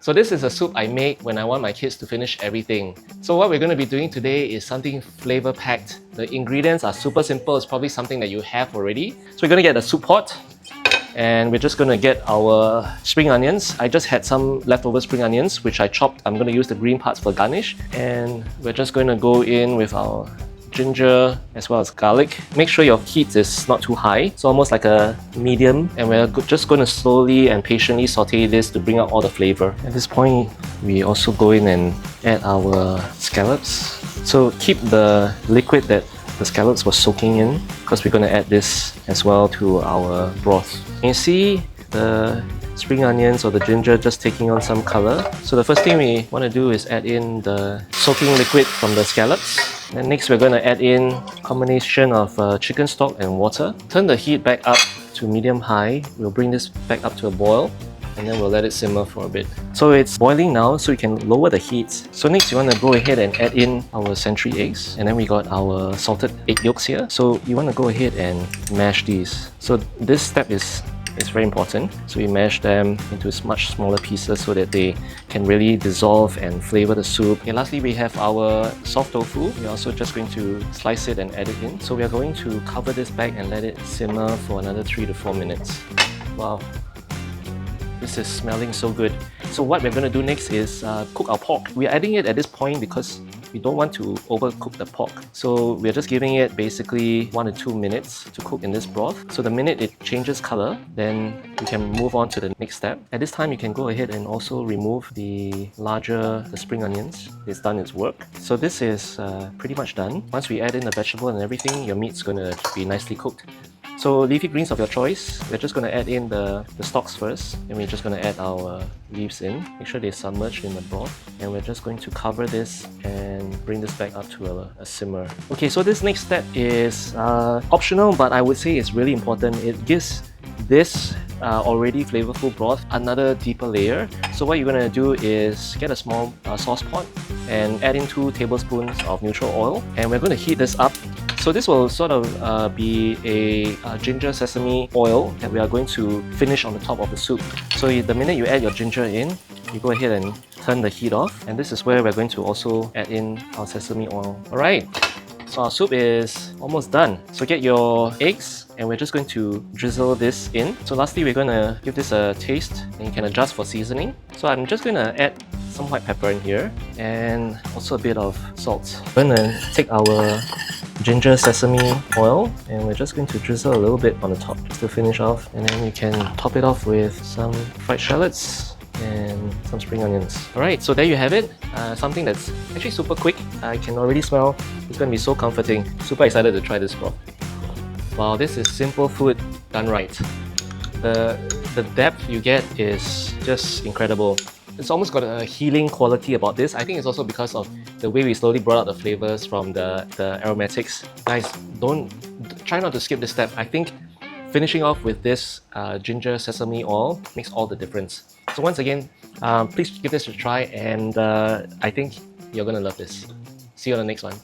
So this is a soup I make when I want my kids to finish everything. So what we're going to be doing today is something flavor-packed. The ingredients are super simple. It's probably something that you have already. So we're going to get a soup pot, and we're just going to get our spring onions. I just had some leftover spring onions, which I chopped. I'm going to use the green parts for garnish. And we're just going to go in with our ginger as well as garlic. Make sure your heat is not too high. It's almost like a medium, and we're just going to slowly and patiently saute this to bring out all the flavor. At this point, we also go in and add our scallops. So keep the liquid that the scallops were soaking in, because we're going to add this as well to our broth. And you see the spring onions or the ginger just taking on some color. So the first thing we want to do is add in the soaking liquid from the scallops. And next we're going to add in a combination of chicken stock and water. Turn the heat back up to medium-high. We'll bring this back up to a boil, and then we'll let it simmer for a bit. So it's boiling now, so you can lower the heat. So next you want to go ahead and add in our century eggs, and then we got our salted egg yolks here. So you want to go ahead and mash these. So this step is very important. So we mash them into much smaller pieces so that they can really dissolve and flavor the soup. And lastly, we have our soft tofu. We're also just going to slice it and add it in. So we are going to cover this back and let it simmer for another 3 to 4 minutes. Wow, this is smelling so good. So what we're going to do next is cook our pork. We're adding it at this point because we don't want to overcook the pork. So we're just giving it basically 1 to 2 minutes to cook in this broth. So the minute it changes color, then we can move on to the next step. At this time, you can go ahead and also remove the spring onions. It's done its work. So this is pretty much done. Once we add in the vegetable and everything, your meat's going to be nicely cooked. So leafy greens of your choice. We're just going to add in the stalks first, and we're just going to add our leaves in. Make sure they submerge in the broth, and we're just going to cover this and bring this back up to a simmer. Okay, so this next step is optional, but I would say it's really important. It gives this already flavorful broth another deeper layer. So what you're going to do is get a small sauce pot and add in 2 tablespoons of neutral oil, and we're going to heat this up. So this will sort of be a ginger sesame oil that we are going to finish on the top of the soup. So the minute you add your ginger in, you go ahead and turn the heat off. And this is where we're going to also add in our sesame oil. Alright, so our soup is almost done. So get your eggs, and we're just going to drizzle this in. So lastly, we're going to give this a taste, and you can adjust for seasoning. So I'm just going to add some white pepper in here, and also a bit of salt. We're going to take our ginger sesame oil, and we're just going to drizzle a little bit on the top just to finish off, and then you can top it off with some fried shallots and some spring onions. Alright, so there you have it. Something that's actually super quick. I can already smell it's going to be so comforting. Super excited to try this broth. Wow, this is simple food done right. The depth you get is just incredible. It's almost got a healing quality about this. I think it's also because of the way we slowly brought out the flavors from the aromatics. Guys, try not to skip this step. I think finishing off with this ginger sesame oil makes all the difference. So once again, please give this a try, and I think you're gonna love this. See you on the next one.